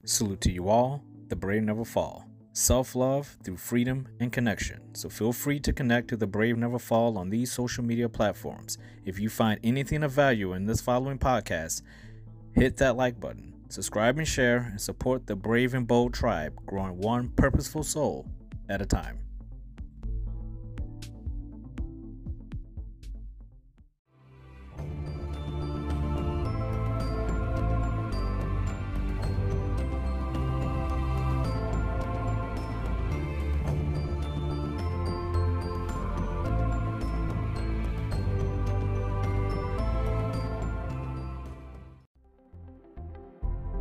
Salute to you all. The brave never fall. Self-love through freedom and connection. So feel free to connect to The Brave Never Fall on these social media platforms. If you find anything of value in this following podcast, hit that like button, subscribe and share, and support the brave and bold tribe growing one purposeful soul at a time.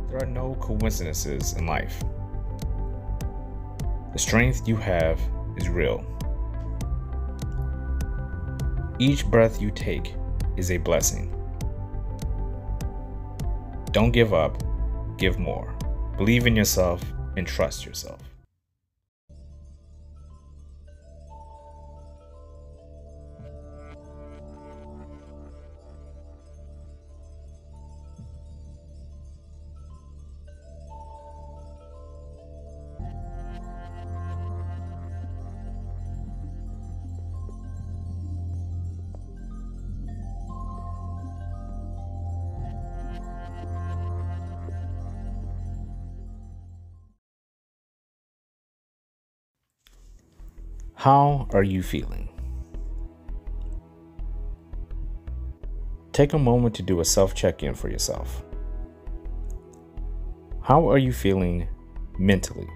There are no coincidences in life. The strength you have is real. Each breath you take is a blessing. Don't give up, give more. Believe in yourself and trust yourself. How are you feeling? Take a moment to do a self-check-in for yourself. How are you feeling mentally?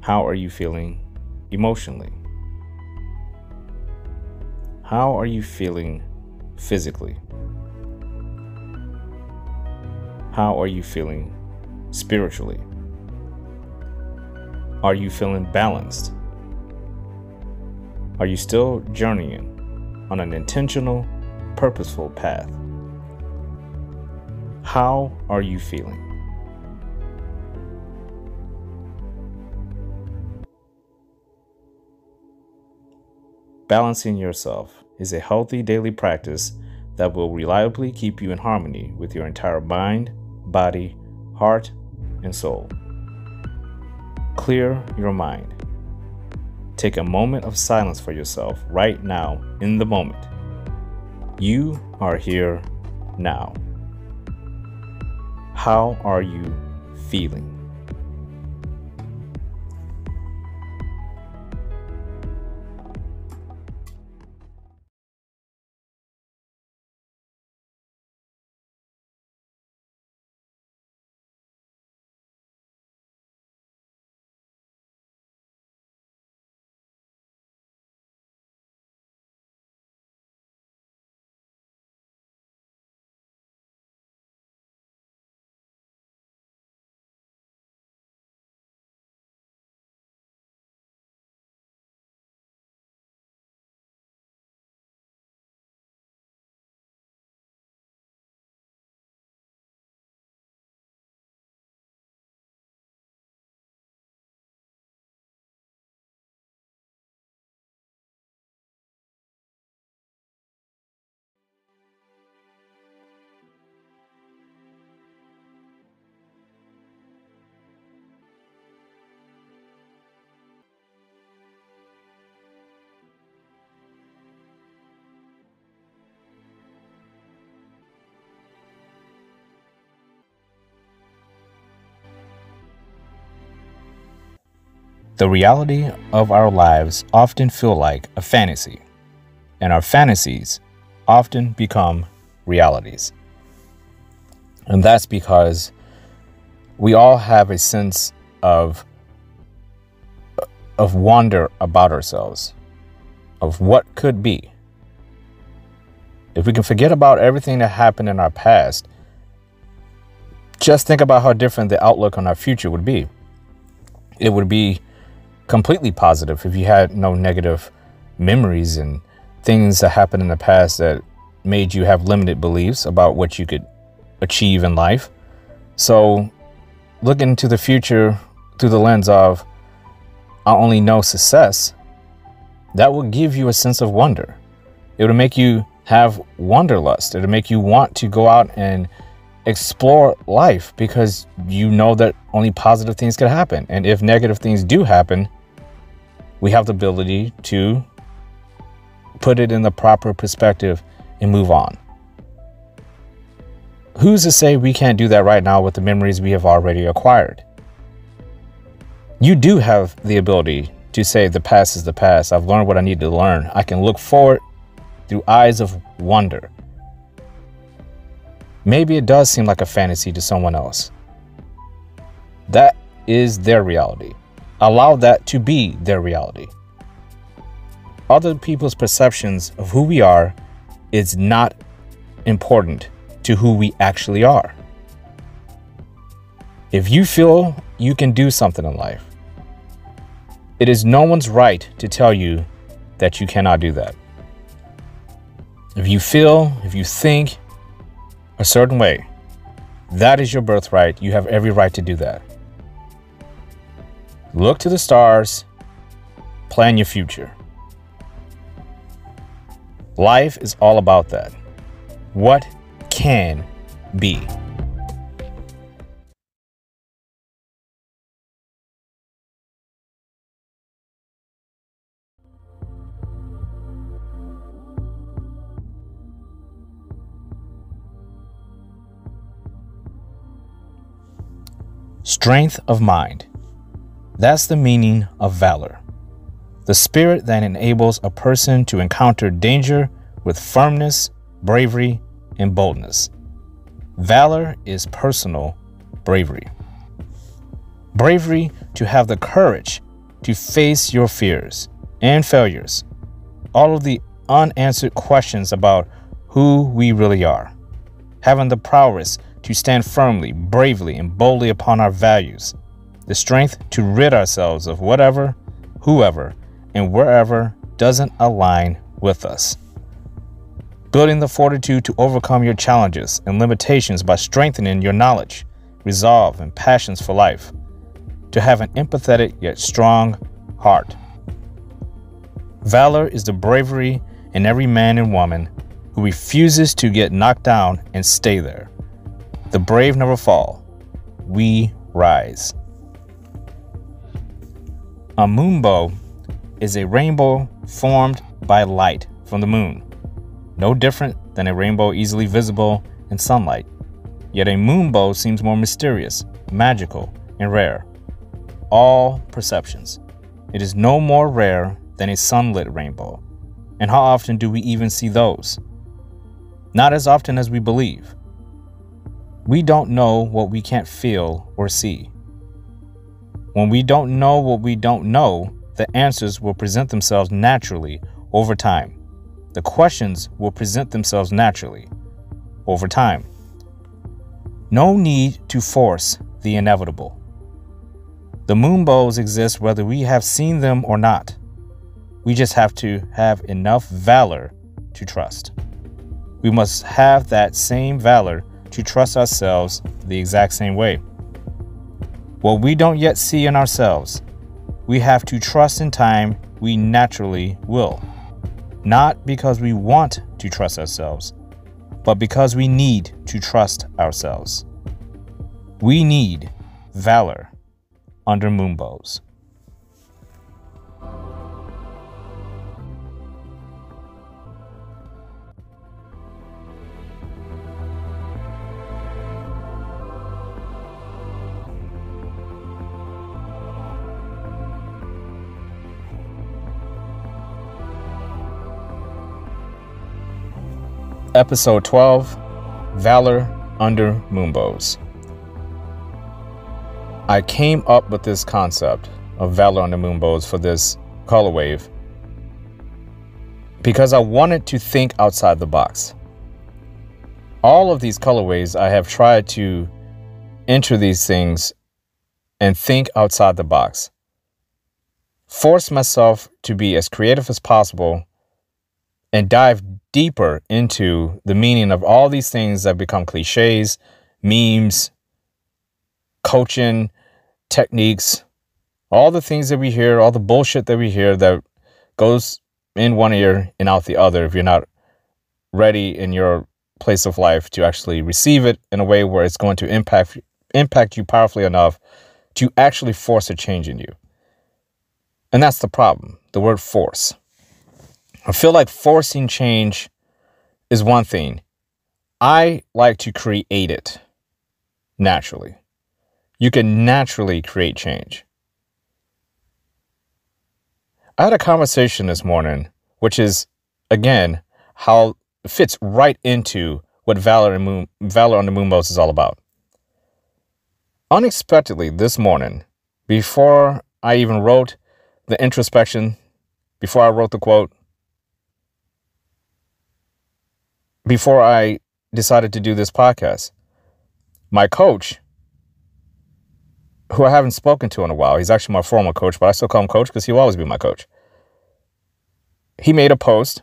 How are you feeling emotionally? How are you feeling physically? How are you feeling spiritually? Are you feeling balanced? Are you still journeying on an intentional, purposeful path? How are you feeling? Balancing yourself is a healthy daily practice that will reliably keep you in harmony with your entire mind, body, heart, and soul. Clear your mind. Take a moment of silence for yourself right now in the moment. You are here now. How are you feeling? The reality of our lives often feel like a fantasy, and our fantasies often become realities. And that's because we all have a sense of wonder about ourselves, of what could be. If we can forget about everything that happened in our past, just think about how different the outlook on our future would be. It would be completely positive if you had no negative memories and things that happened in the past that made you have limited beliefs about what you could achieve in life. So look into the future through the lens of, I only know success. That will give you a sense of wonder. It will make you have wanderlust. It'll make you want to go out and explore life because you know that only positive things can happen. And if negative things do happen, we have the ability to put it in the proper perspective and move on. Who's to say we can't do that right now with the memories we have already acquired? You do have the ability to say the past is the past. I've learned what I need to learn. I can look forward through eyes of wonder. Maybe it does seem like a fantasy to someone else. That is their reality. Allow that to be their reality. Other people's perceptions of who we are is not important to who we actually are. If you feel you can do something in life, it is no one's right to tell you that you cannot do that. If you think a certain way, that is your birthright. You have every right to do that. Look to the stars, plan your future. Life is all about that. What can be. Strength of mind. That's the meaning of valor. The spirit that enables a person to encounter danger with firmness, bravery, and boldness. Valor is personal bravery. Bravery to have the courage to face your fears and failures, all of the unanswered questions about who we really are. Having the prowess to stand firmly, bravely, and boldly upon our values. The strength to rid ourselves of whatever, whoever, and wherever doesn't align with us. Building the fortitude to overcome your challenges and limitations by strengthening your knowledge, resolve, and passions for life. To have an empathetic yet strong heart. Valor is the bravery in every man and woman who refuses to get knocked down and stay there. The brave never fall. We rise. A moonbow is a rainbow formed by light from the moon. No different than a rainbow easily visible in sunlight. Yet a moonbow seems more mysterious, magical, and rare. All perceptions. It is no more rare than a sunlit rainbow. And how often do we even see those? Not as often as we believe. We don't know what we can't feel or see. When we don't know what we don't know, the answers will present themselves naturally over time. The questions will present themselves naturally over time. No need to force the inevitable. The moonbows exist whether we have seen them or not. We just have to have enough valor to trust. We must have that same valor to trust ourselves the exact same way. What we don't yet see in ourselves, we have to trust in time we naturally will. Not because we want to trust ourselves, but because we need to trust ourselves. We need valor under moonbows. Episode 12, Valor under Moonbows. I came up with this concept of Valor under Moonbows for this color wave because I wanted to think outside the box. All of these colorways, I have tried to enter these things and think outside the box. Force myself to be as creative as possible and dive deeper into the meaning of all these things that become cliches, memes, coaching techniques, all the things that we hear, all the bullshit that we hear that goes in one ear and out the other if you're not ready in your place of life to actually receive it in a way where it's going to impact you powerfully enough to actually force a change in you. And that's the problem, the word force. I feel like forcing change is one thing. I like to create it naturally. You can naturally create change. I had a conversation this morning, which is, again, how it fits right into what Valor on the Moonbows is all about. Unexpectedly this morning, before I even wrote the introspection, before I wrote the quote, before I decided to do this podcast, my coach, who I haven't spoken to in a while, he's actually my former coach, but I still call him coach because he'll always be my coach. He made a post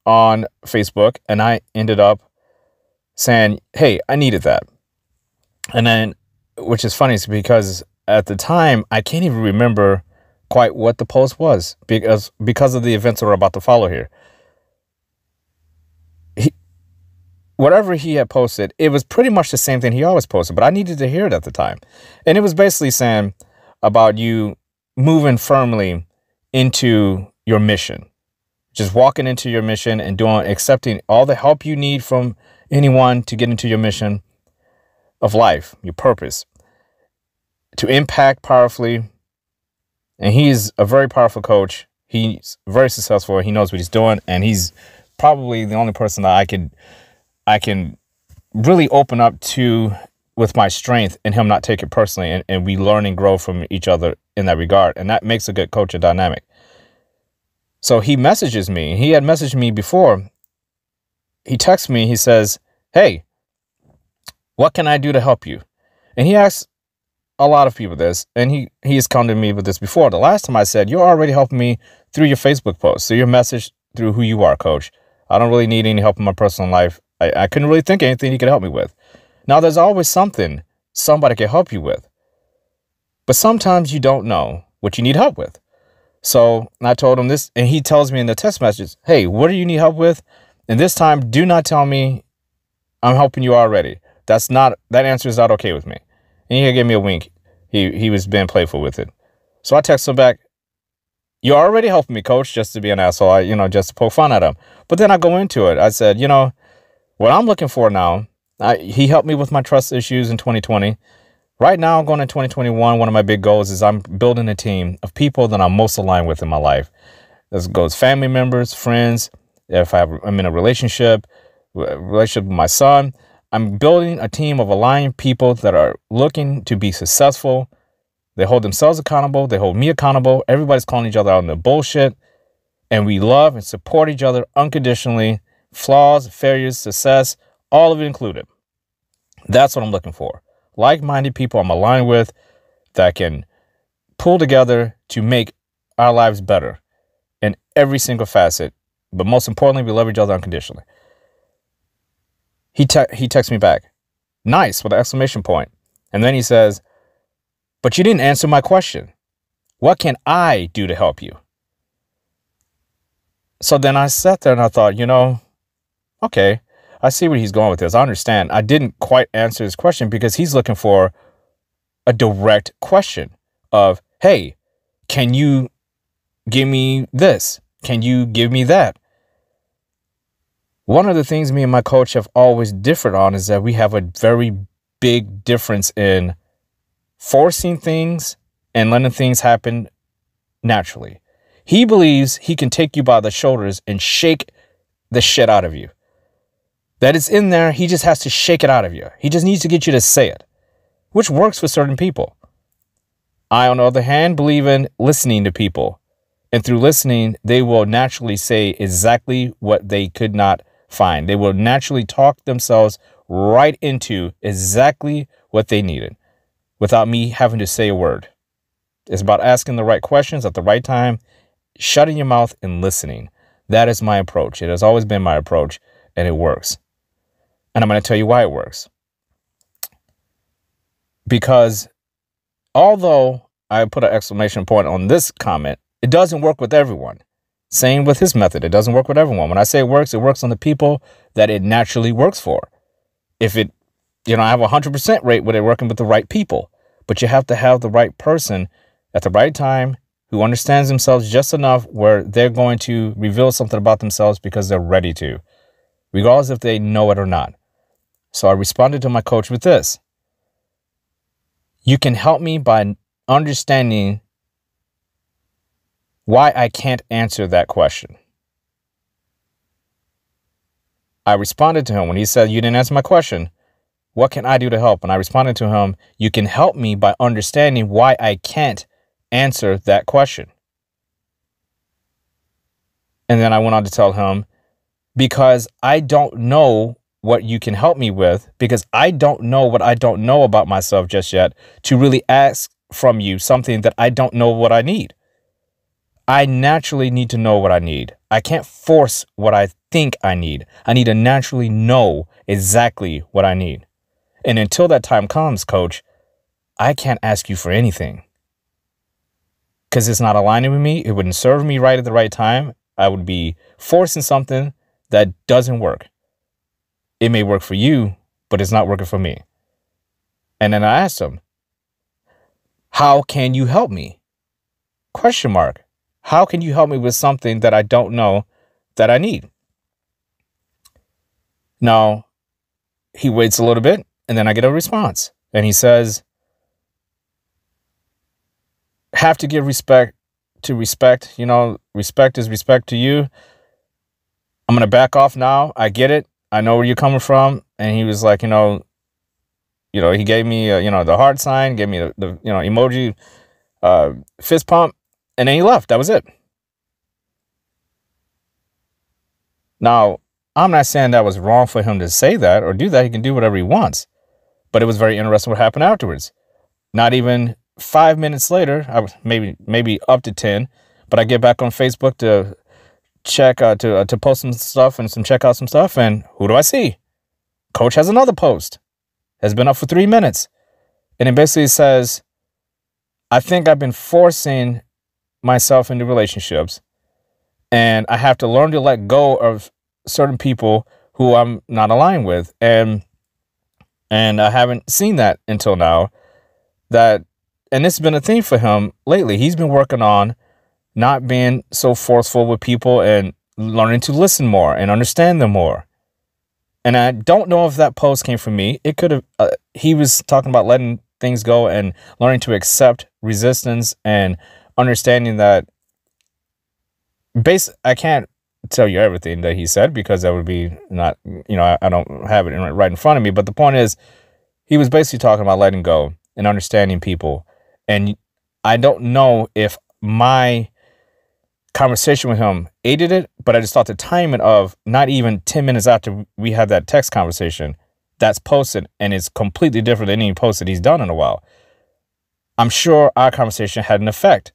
on Facebook and I ended up saying, hey, I needed that. And then, which is funny, is because at the time, I can't even remember quite what the post was because of the events that we're about to follow here. Whatever he had posted, it was pretty much the same thing he always posted, but I needed to hear it at the time. And it was basically saying about you moving firmly into your mission, just walking into your mission and accepting all the help you need from anyone to get into your mission of life, your purpose, to impact powerfully. And he's a very powerful coach. He's very successful. He knows what he's doing. And he's probably the only person that I can really open up to with my strength and him not take it personally. And we learn and grow from each other in that regard. And that makes a good coaching dynamic. So he messages me. He had messaged me before. He texts me. He says, hey, what can I do to help you? And he asks a lot of people this, and he has come to me with this before. The last time I said, you're already helping me through your Facebook post, through your message, through who you are, coach. I don't really need any help in my personal life. I couldn't really think of anything you could help me with. Now, there's always something somebody can help you with. But sometimes you don't know what you need help with. So I told him this, and he tells me in the text message, hey, what do you need help with? And this time, do not tell me I'm helping you already. That answer is not okay with me. And he gave me a wink. He was being playful with it. So I texted him back, you're already helping me, coach, just to be an asshole, just to poke fun at him. But then I go into it. I said, what I'm looking for now, he helped me with my trust issues in 2020. Right now, going into 2021, one of my big goals is I'm building a team of people that I'm most aligned with in my life. This goes family members, friends. If I'm in a relationship with my son, I'm building a team of aligned people that are looking to be successful. They hold themselves accountable. They hold me accountable. Everybody's calling each other out on their bullshit. And we love and support each other unconditionally. Flaws, failures, success, all of it included. That's what I'm looking for. Like-minded people I'm aligned with that can pull together to make our lives better in every single facet. But most importantly, we love each other unconditionally. He texts me back, nice, with an exclamation point. And then he says, but you didn't answer my question. What can I do to help you? So then I sat there and I thought, okay, I see where he's going with this. I understand. I didn't quite answer his question because he's looking for a direct question of, hey, can you give me this? Can you give me that? One of the things me and my coach have always differed on is that we have a very big difference in forcing things and letting things happen naturally. He believes he can take you by the shoulders and shake the shit out of you. That it's in there, he just has to shake it out of you. He just needs to get you to say it, which works for certain people. I, on the other hand, believe in listening to people. And through listening, they will naturally say exactly what they could not find. They will naturally talk themselves right into exactly what they needed without me having to say a word. It's about asking the right questions at the right time, shutting your mouth and listening. That is my approach. It has always been my approach, and it works. And I'm going to tell you why it works. Because although I put an exclamation point on this comment, it doesn't work with everyone. Same with his method. It doesn't work with everyone. When I say it works on the people that it naturally works for. If it, I have a 100% rate with it working with the right people, but you have to have the right person at the right time who understands themselves just enough where they're going to reveal something about themselves because they're ready to, regardless if they know it or not. So I responded to my coach with this. You can help me by understanding why I can't answer that question. I responded to him when he said, you didn't answer my question. What can I do to help? And I responded to him, you can help me by understanding why I can't answer that question. And then I went on to tell him, because I don't know what you can help me with, because I don't know what I don't know about myself just yet to really ask from you something that I don't know what I need. I naturally need to know what I need. I can't force what I think I need. I need to naturally know exactly what I need. And until that time comes, coach, I can't ask you for anything. Because it's not aligning with me. It wouldn't serve me right at the right time. I would be forcing something that doesn't work. It may work for you, but it's not working for me. And then I asked him, how can you help me? Question mark. How can you help me with something that I don't know that I need? Now, he waits a little bit, and then I get a response. And he says, have to give respect to respect. Respect is respect to you. I'm going to back off now. I get it. I know where you're coming from. And he was like, he gave me, the heart sign, gave me the emoji, fist pump. And then he left. That was it. Now, I'm not saying that was wrong for him to say that or do that. He can do whatever he wants. But it was very interesting what happened afterwards. Not even 5 minutes later, I was maybe up to 10, but I get back on Facebook to check to post some stuff and check out some stuff. And who do I see? Coach has another post. Has been up for 3 minutes. And it basically says, I think I've been forcing myself into relationships, and I have to learn to let go of certain people who I'm not aligned with. And I haven't seen that until now. And this has been a theme for him lately. He's been working on not being so forceful with people and learning to listen more and understand them more. And I don't know if that post came from me. It could have, he was talking about letting things go and learning to accept resistance and understanding that I can't tell you everything that he said because that would be not, I don't have it right in front of me. But the point is, he was basically talking about letting go and understanding people. And I don't know if my conversation with him aided it, but I just thought the timing of not even 10 minutes after we had that text conversation, that's posted, and it's completely different than any post that he's done in a while. I'm sure our conversation had an effect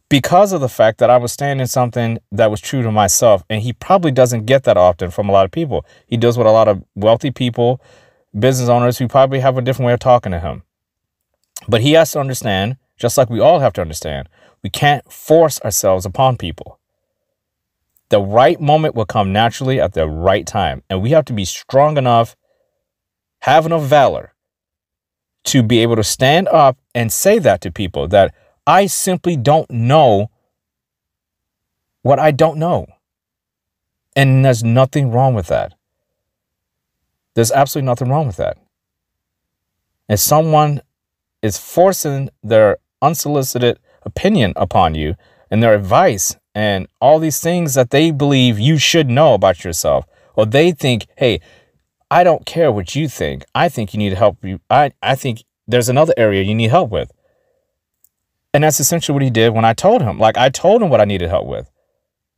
because of the fact that I was standing in something that was true to myself. And he probably doesn't get that often from a lot of people. He deals with a lot of wealthy people, business owners who probably have a different way of talking to him. But he has to understand, just like we all have to understand, we can't force ourselves upon people. The right moment will come naturally at the right time. And we have to be strong enough, have enough valor to be able to stand up and say that to people, that I simply don't know what I don't know. And there's nothing wrong with that. There's absolutely nothing wrong with that. If someone is forcing their unsolicited opinion upon you and their advice and all these things that they believe you should know about yourself, or they think, hey, I don't care what you think. I think you need help. I think there's another area you need help with. And that's essentially what he did when I told him. Like, I told him what I needed help with.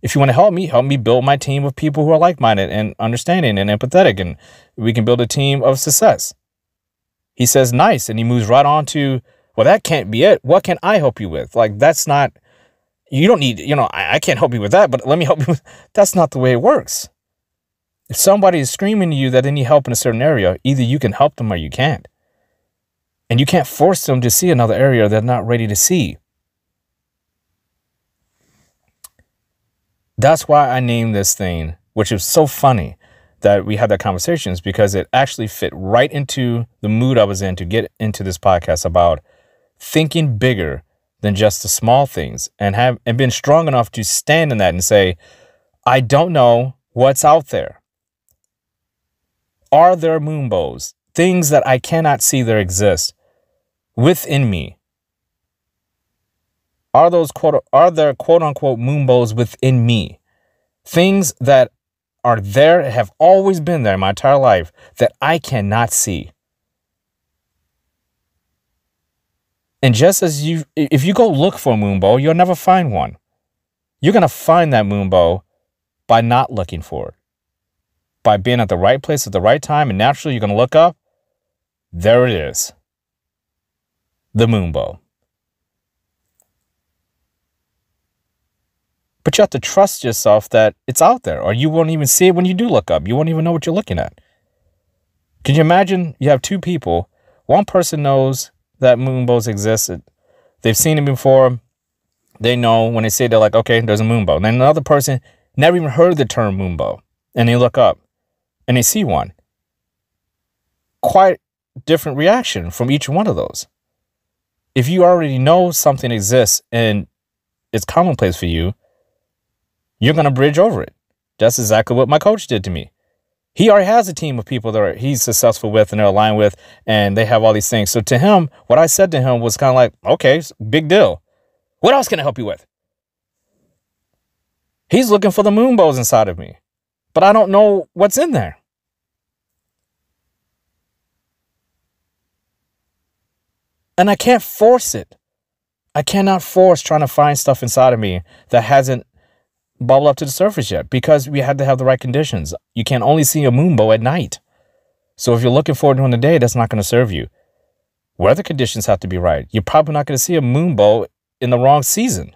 If you want to help me build my team of people who are like-minded and understanding and empathetic, and we can build a team of success. He says, nice. And he moves right on to, well, that can't be it. What can I help you with? Like, that's not, you don't need, I can't help you with that, but let me help you with, that's not the way it works. If somebody is screaming to you that they need help in a certain area, either you can help them or you can't. And you can't force them to see another area they're not ready to see. That's why I named this thing, which is so funny that we had that conversations, because it actually fit right into the mood I was in to get into this podcast about thinking bigger than just the small things, and been strong enough to stand in that and say, I don't know what's out there. Are there moonbows, things that I cannot see that exist within me? Are there quote unquote moonbows within me? Things that are there, have always been there my entire life, that I cannot see. And just as if you go look for a moonbow, you'll never find one. You're going to find that moonbow by not looking for it, by being at the right place at the right time. And naturally, you're going to look up. There it is. The moonbow. But you have to trust yourself that it's out there, or you won't even see it when you do look up. You won't even know what you're looking at. Can you imagine you have two people? One person knows that moonbows exist. They've seen it before. They know when they say, they're like, okay, there's a moonbow. And then another person never even heard the term moonbow. And they look up and they see one. Quite different reaction from each one of those. If you already know something exists and it's commonplace for you, you're going to bridge over it. That's exactly what my coach did to me. He already has a team of people that he's successful with and they're aligned with, and they have all these things. So to him, what I said to him was kind of like, okay, big deal. What else can I help you with? He's looking for the moonbows inside of me, but I don't know what's in there. And I can't force it. I cannot force trying to find stuff inside of me that hasn't bubbled up to the surface yet, because we had to have the right conditions. You can only see a moonbow at night. So if you're looking for it during the day, that's not going to serve you. Weather conditions have to be right. You're probably not going to see a moonbow in the wrong season.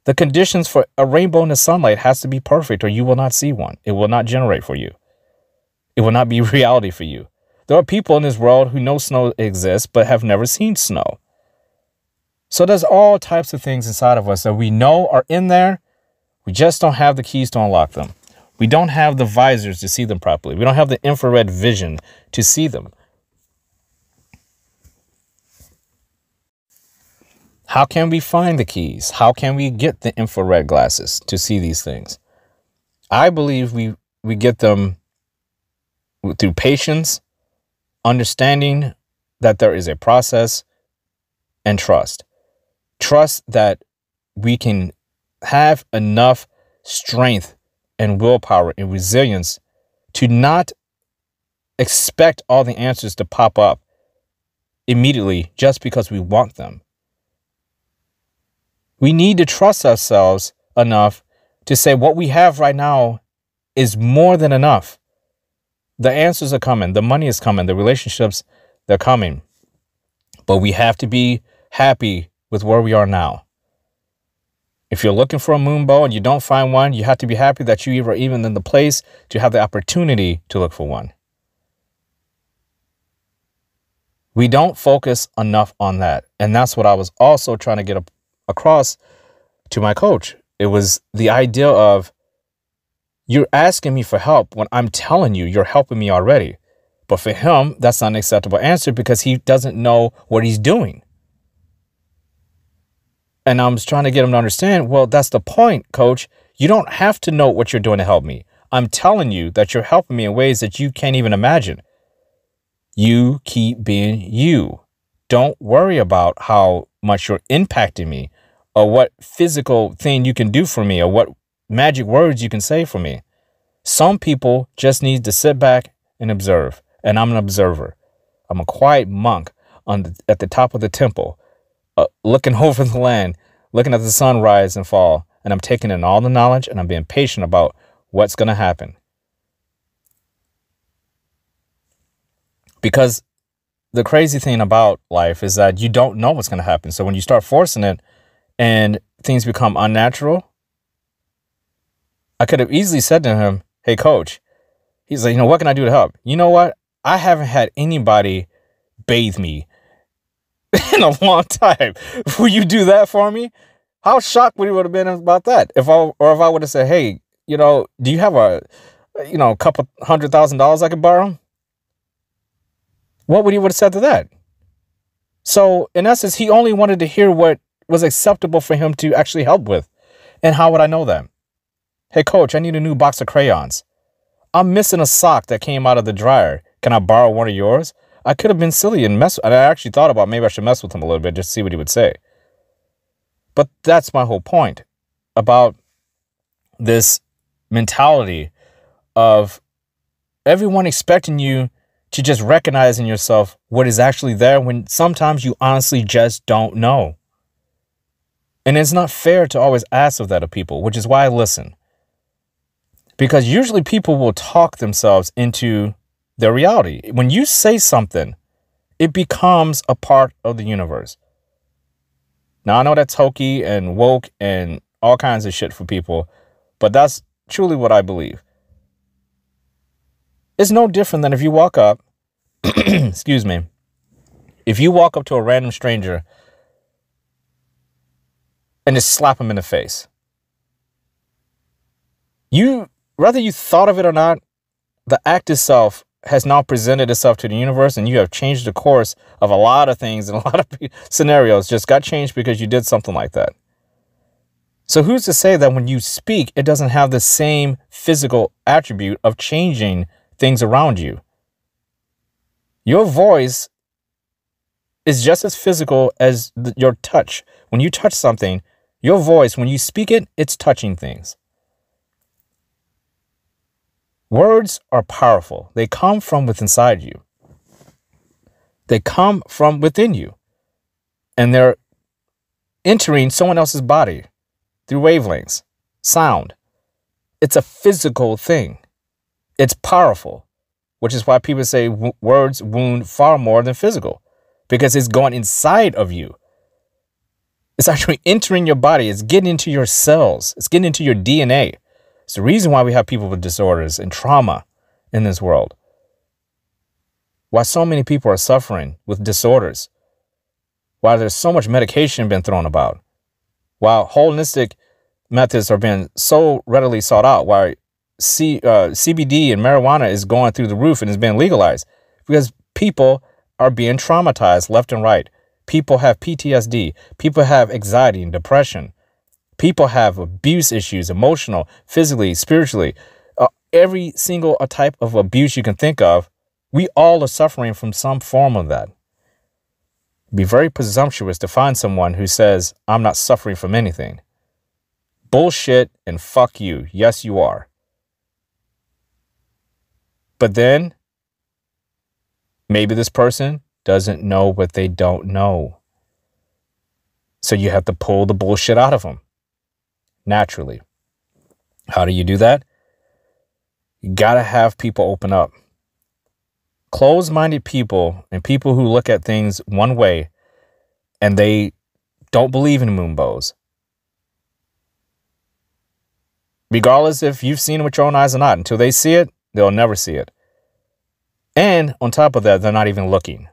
The conditions for a rainbow in the sunlight has to be perfect, or you will not see one. It will not generate for you. It will not be reality for you. There are people in this world who know snow exists, but have never seen snow. So there's all types of things inside of us that we know are in there. We just don't have the keys to unlock them. We don't have the visors to see them properly. We don't have the infrared vision to see them. How can we find the keys? How can we get the infrared glasses to see these things? I believe we get them through patience, understanding that there is a process, and trust. Trust that we can have enough strength and willpower and resilience to not expect all the answers to pop up immediately just because we want them. We need to trust ourselves enough to say what we have right now is more than enough. The answers are coming. The money is coming. The relationships, they're coming. But we have to be happy with where we are now. If you're looking for a moonbow and you don't find one, you have to be happy that you are even in the place to have the opportunity to look for one. We don't focus enough on that. And that's what I was also trying to get across to my coach. It was the idea of, you're asking me for help when I'm telling you you're helping me already. But for him, that's not an acceptable answer because he doesn't know what he's doing. And I'm just trying to get him to understand, well, that's the point, coach. You don't have to know what you're doing to help me. I'm telling you that you're helping me in ways that you can't even imagine. You keep being you. Don't worry about how much you're impacting me or what physical thing you can do for me or what magic words you can say for me. Some people just need to sit back and observe. And I'm an observer. I'm a quiet monk at the top of the temple, looking over the land, looking at the sun rise and fall. And I'm taking in all the knowledge and I'm being patient about what's going to happen. Because the crazy thing about life is that you don't know what's going to happen. So when you start forcing it and things become unnatural, I could have easily said to him, hey, coach, he's like, what can I do to help? You know what? I haven't had anybody bathe me in a long time. Will you do that for me? How shocked would he would have been about that? If I would have said, hey, do you have a couple $100,000 I could borrow? What would he would have said to that? So in essence, he only wanted to hear what was acceptable for him to actually help with. And how would I know that? Hey, coach, I need a new box of crayons. I'm missing a sock that came out of the dryer. Can I borrow one of yours? I could have been silly and I actually thought about maybe I should mess with him a little bit just to see what he would say. But that's my whole point about this mentality of everyone expecting you to just recognize in yourself what is actually there when sometimes you honestly just don't know. And it's not fair to always ask of that of people, which is why I listen. Because usually people will talk themselves into their reality. When you say something, it becomes a part of the universe. Now, I know that's hokey and woke and all kinds of shit for people, but that's truly what I believe. It's no different than if you walk up, excuse me, if you walk up to a random stranger and just slap him in the face. Whether you thought of it or not, the act itself has now presented itself to the universe, and you have changed the course of a lot of things, and a lot of scenarios just got changed because you did something like that. So who's to say that when you speak, it doesn't have the same physical attribute of changing things around you? Your voice is just as physical as your touch. When you touch something, your voice, when you speak it, it's touching things. Words are powerful. They come from within inside you. They come from within you. And they're entering someone else's body through wavelengths, sound. It's a physical thing. It's powerful, which is why people say words wound far more than physical, because it's going inside of you. It's actually entering your body. It's getting into your cells. It's getting into your DNA. It's the reason why we have people with disorders and trauma in this world. Why so many people are suffering with disorders. Why there's so much medication being thrown about. Why holistic methods are being so readily sought out. Why CBD and marijuana is going through the roof and is being legalized. Because people are being traumatized left and right. People have PTSD. People have anxiety and depression. People have abuse issues, emotional, physically, spiritually. Every single type of abuse you can think of, we all are suffering from some form of that. It'd be very presumptuous to find someone who says, I'm not suffering from anything. Bullshit and fuck you. Yes, you are. But then, maybe this person doesn't know what they don't know. So you have to pull the bullshit out of them. Naturally. How do you do that? You gotta have people open up. Closed-minded people and people who look at things one way and they don't believe in moonbows. Regardless if you've seen it with your own eyes or not, until they see it, they'll never see it. And on top of that, they're not even looking.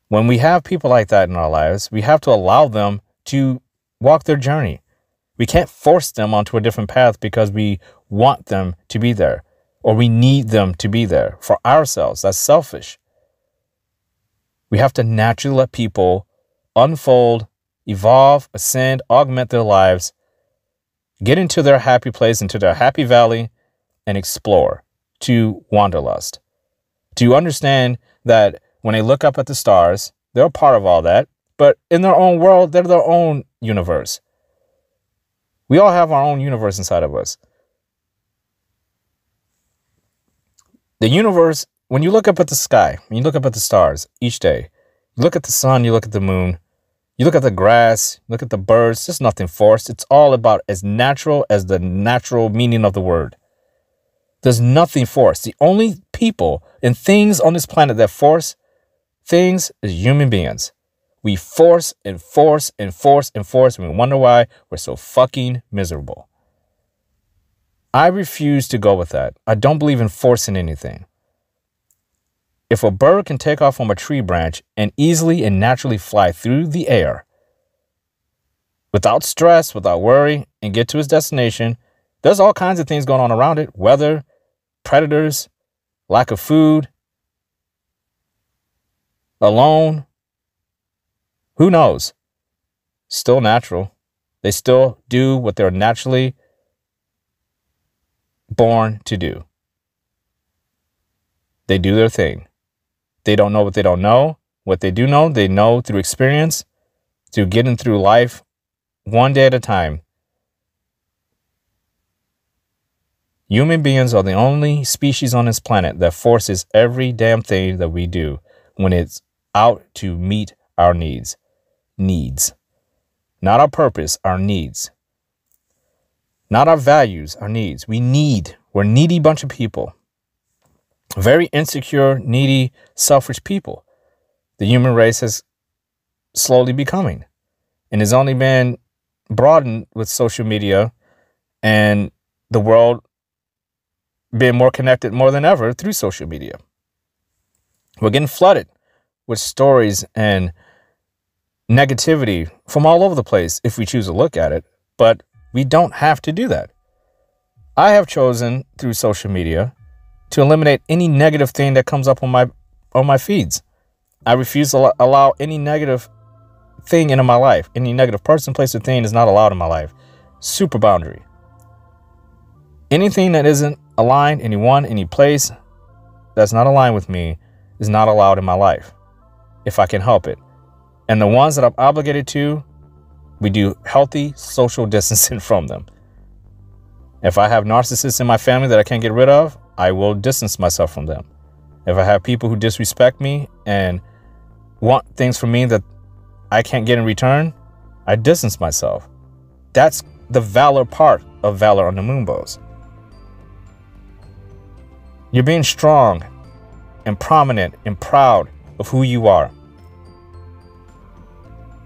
When we have people like that in our lives, we have to allow them to walk their journey. We can't force them onto a different path because we want them to be there or we need them to be there for ourselves. That's selfish. We have to naturally let people unfold, evolve, ascend, augment their lives, get into their happy place, into their happy valley, and explore to wanderlust. To understand that when they look up at the stars, they're a part of all that. But in their own world, they're their own universe. We all have our own universe inside of us. The universe, when you look up at the sky, when you look up at the stars each day, you look at the sun, you look at the moon, you look at the grass, you look at the birds, there's nothing forced. It's all about as natural as the natural meaning of the word. There's nothing forced. The only people and things on this planet that force things is human beings. We force and force and force and force, and we wonder why we're so fucking miserable. I refuse to go with that. I don't believe in forcing anything. If a bird can take off from a tree branch and easily and naturally fly through the air without stress, without worry, and get to his destination. There's all kinds of things going on around it. Weather, predators, lack of food, alone. Who knows? Still natural. They still do what they're naturally born to do. They do their thing. They don't know what they don't know. What they do know, they know through experience, through getting through life one day at a time. Human beings are the only species on this planet that forces every damn thing that we do when it's out to meet our needs. Needs. Not our purpose, our needs. Not our values, our needs. We're a needy bunch of people. Very insecure, needy, selfish people. The human race has slowly becoming, and has only been broadened with social media and the world being more connected more than ever through social media. We're getting flooded with stories and negativity from all over the place if we choose to look at it, but we don't have to do that. I have chosen through social media to eliminate any negative thing that comes up on my feeds. I refuse to allow any negative thing into my life. Any negative person, place, or thing is not allowed in my life. Super boundary. Anything that isn't aligned, anyone, any place that's not aligned with me is not allowed in my life if I can help it. And the ones that I'm obligated to, we do healthy social distancing from them. If I have narcissists in my family that I can't get rid of, I will distance myself from them. If I have people who disrespect me and want things from me that I can't get in return, I distance myself. That's the Valor part of Valor on the Moonbows. You're being strong and prominent and proud of who you are.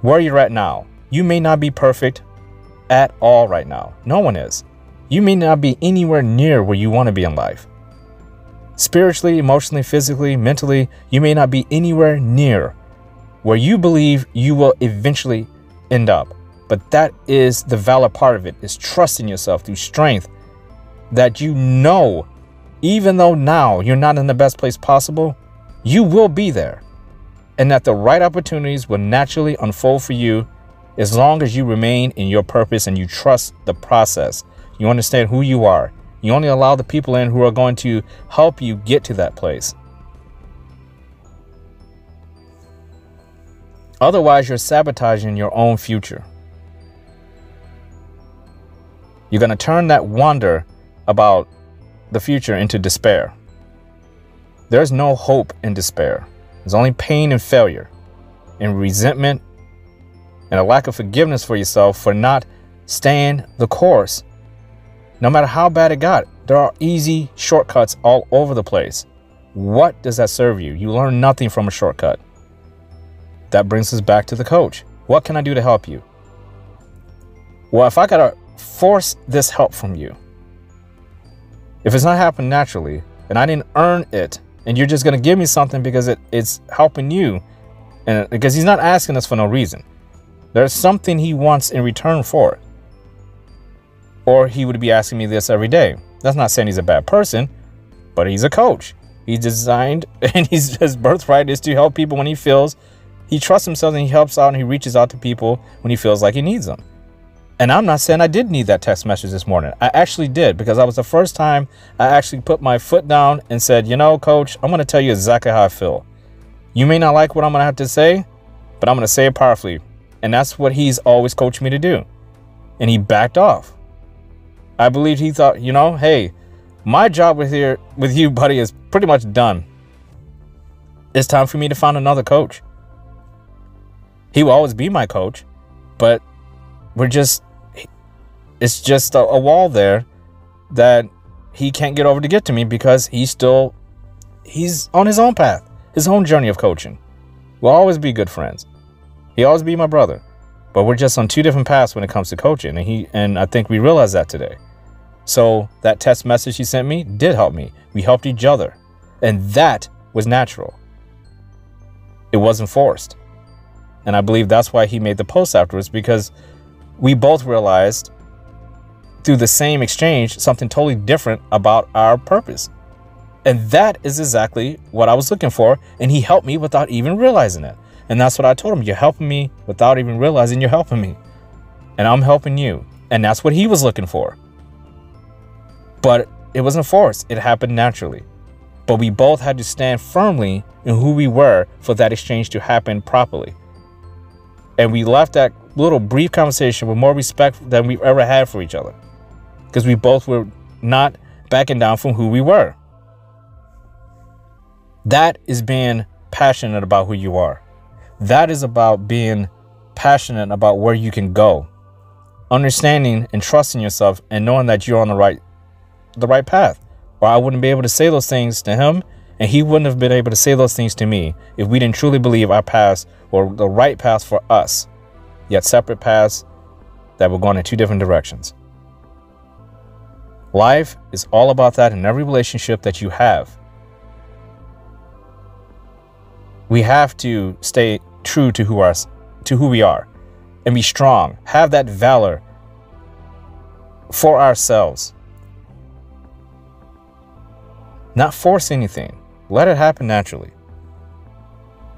Where you're at now, you may not be perfect at all right now. No one is. You may not be anywhere near where you want to be in life. Spiritually, emotionally, physically, mentally, you may not be anywhere near where you believe you will eventually end up. But that is the Valor part of it, is trusting yourself through strength that you know, even though now you're not in the best place possible, you will be there. And that the right opportunities will naturally unfold for you as long as you remain in your purpose and you trust the process. You understand who you are. You only allow the people in who are going to help you get to that place. Otherwise, you're sabotaging your own future. You're going to turn that wonder about the future into despair. There's no hope in despair. There's only pain and failure and resentment and a lack of forgiveness for yourself for not staying the course. No matter how bad it got, there are easy shortcuts all over the place. What does that serve you? You learn nothing from a shortcut. That brings us back to the coach. What can I do to help you? Well, if I gotta force this help from you, if it's not happening naturally and I didn't earn it, and you're just gonna give me something because it's helping you, and because he's not asking us for no reason. There's something he wants in return for it. Or he would be asking me this every day. That's not saying he's a bad person, but he's a coach. He's designed, and his birthright is to help people when he feels he trusts himself, and he helps out and he reaches out to people when he feels like he needs them. And I'm not saying I did need that text message this morning. I actually did, because that was the first time I actually put my foot down and said, you know, coach, I'm going to tell you exactly how I feel. You may not like what I'm going to have to say, but I'm going to say it powerfully. And that's what he's always coached me to do. And he backed off. I believe he thought, you know, hey, my job with you, buddy, is pretty much done. It's time for me to find another coach. He will always be my coach, but it's just a wall there that he can't get over to get to me, because he's on his own path, his own journey of coaching. We'll always be good friends. He'll always be my brother, but we're just on two different paths when it comes to coaching. And I think we realized that today. So that text message he sent me did help me. We helped each other, and that was natural. It wasn't forced. And I believe that's why he made the post afterwards, because we both realized through the same exchange something totally different about our purpose. And that is exactly what I was looking for. And he helped me without even realizing it. And that's what I told him. You're helping me without even realizing you're helping me. And I'm helping you. And that's what he was looking for. But it wasn't forced. It happened naturally. But we both had to stand firmly in who we were for that exchange to happen properly. And we left that little brief conversation with more respect than we've ever had for each other. Because we both were not backing down from who we were. That is being passionate about who you are. That is about being passionate about where you can go. Understanding and trusting yourself and knowing that you're on the right path. Or I wouldn't be able to say those things to him, and he wouldn't have been able to say those things to me if we didn't truly believe our paths were the right path for us, yet separate paths that were going in two different directions. Life is all about that in every relationship that you have. We have to stay true to who we are and be strong. Have that valor for ourselves. Not force anything. Let it happen naturally.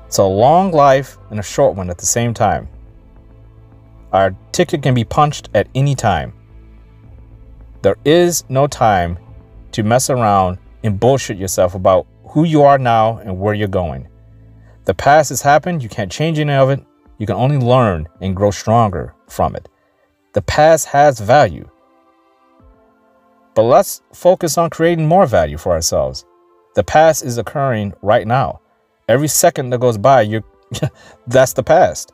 It's a long life and a short one at the same time. Our ticket can be punched at any time. There is no time to mess around and bullshit yourself about who you are now and where you're going. The past has happened. You can't change any of it. You can only learn and grow stronger from it. The past has value. But let's focus on creating more value for ourselves. The past is occurring right now. Every second that goes by, that's the past.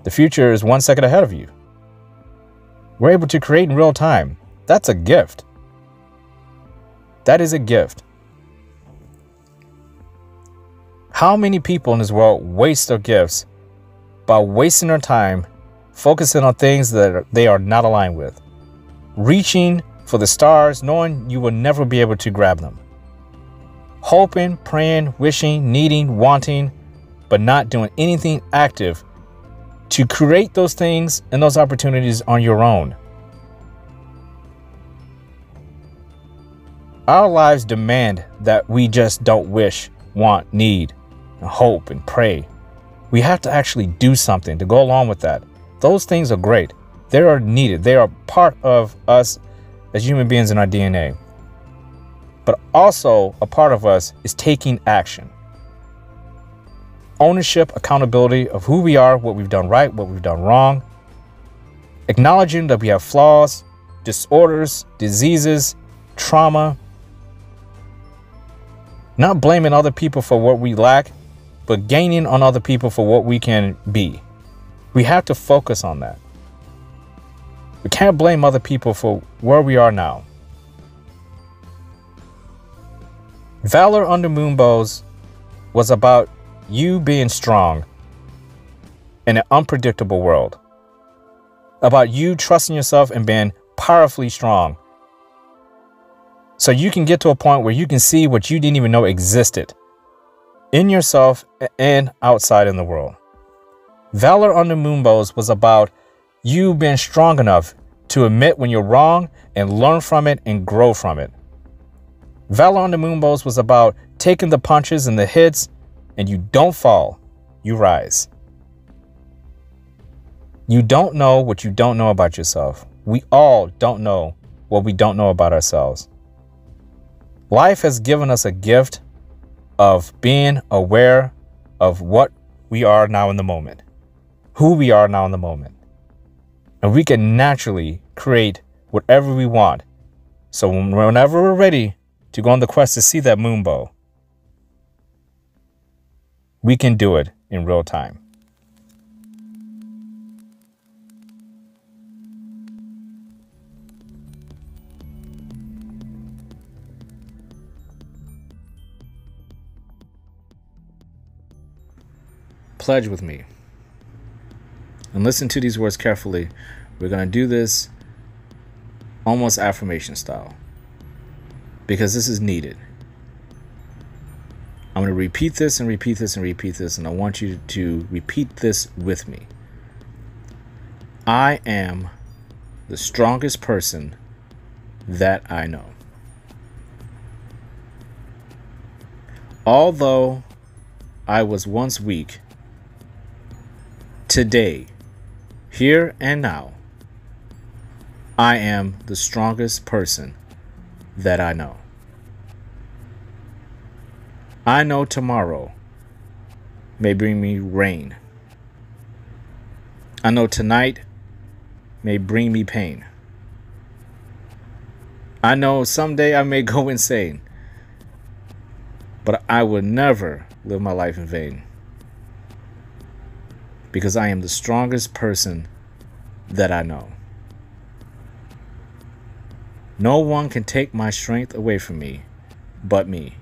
The future is 1 second ahead of you. We're able to create in real time. That's a gift. That is a gift. How many people in this world waste their gifts by wasting their time focusing on things that they are not aligned with? Reaching for the stars, knowing you will never be able to grab them. Hoping, praying, wishing, needing, wanting, but not doing anything active to create those things and those opportunities on your own. Our lives demand that we just don't wish, want, need, and hope and pray. We have to actually do something to go along with that. Those things are great. They are needed. They are part of us as human beings in our DNA. But also a part of us is taking action. Ownership, accountability of who we are, what we've done right, what we've done wrong. Acknowledging that we have flaws, disorders, diseases, trauma. Not blaming other people for what we lack, but gaining on other people for what we can be. We have to focus on that. We can't blame other people for where we are now. Valor under Moonbows was about you being strong in an unpredictable world. About you trusting yourself and being powerfully strong. So you can get to a point where you can see what you didn't even know existed in yourself and outside in the world. Valor under Moonbows was about you being strong enough to admit when you're wrong and learn from it and grow from it. Valor under Moonbows was about taking the punches and the hits, and you don't fall, you rise. You don't know what you don't know about yourself. We all don't know what we don't know about ourselves. Life has given us a gift of being aware of what we are now in the moment, who we are now in the moment. And we can naturally create whatever we want. So whenever we're ready to go on the quest to see that moonbow, we can do it in real time. Pledge with me and listen to these words carefully. We're going to do this almost affirmation style because this is needed. I'm going to repeat this and repeat this and repeat this, and I want you to repeat this with me. I am the strongest person that I know. Although I was once weak, today, here and now, I am the strongest person that I know. I know tomorrow may bring me rain. I know tonight may bring me pain. I know someday I may go insane, but I will never live my life in vain, because I am the strongest person that I know. No one can take my strength away from me but me.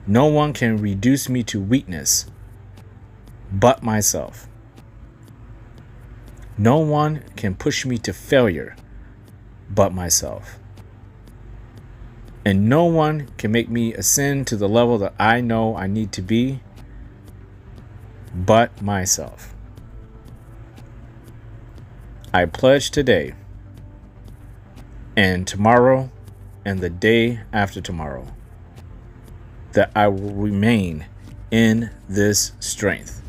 No one can reduce me to weakness but myself. No one can push me to failure but myself. And no one can make me ascend to the level that I know I need to be but myself. I pledge today and tomorrow and the day after tomorrow that I will remain in this strength.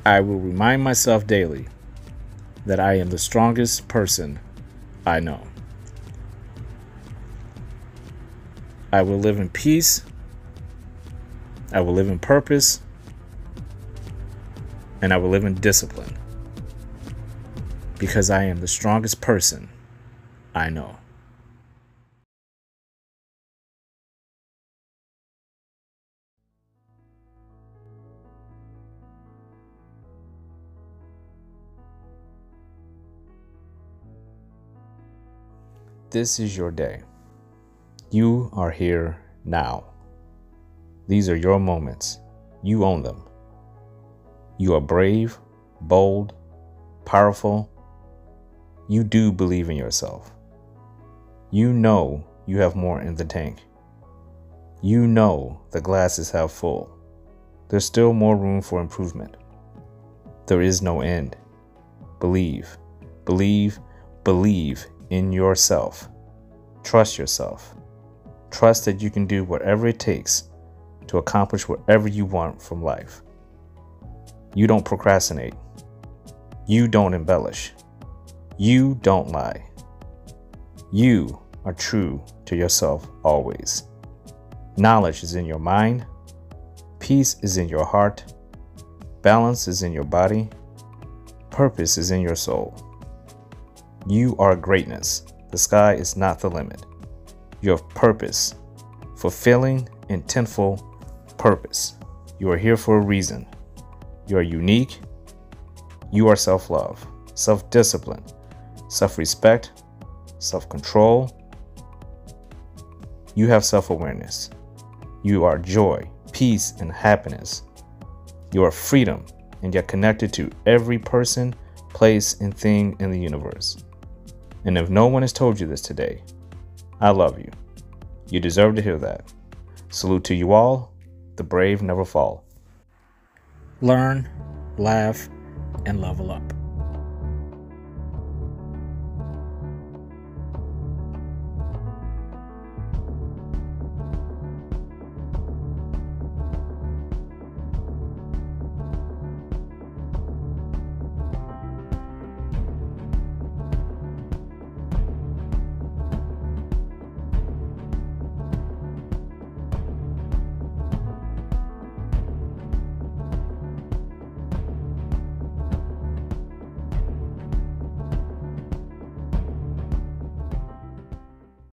I will remind myself daily that I am the strongest person I know. I will live in peace. I will live in purpose. And I will live in discipline, because I am the strongest person I know. This is your day. You are here now. These are your moments. You own them. You are brave, bold, powerful. You do believe in yourself. You know you have more in the tank. You know the glass is half full. There's still more room for improvement. There is no end. Believe, believe, believe in yourself. Trust yourself. Trust that you can do whatever it takes to accomplish whatever you want from life. You don't procrastinate. You don't embellish. You don't lie. You are true to yourself always. Knowledge is in your mind. Peace is in your heart. Balance is in your body. Purpose is in your soul. You are greatness. The sky is not the limit. You have purpose, fulfilling, intentful purpose. You are here for a reason. You are unique. You are self-love, self-discipline, self-respect, self-control. You have self-awareness. You are joy, peace, and happiness. You are freedom, and yet connected to every person, place, and thing in the universe. And if no one has told you this today, I love you. You deserve to hear that. Salute to you all. The brave never fall. Learn, laugh, and level up.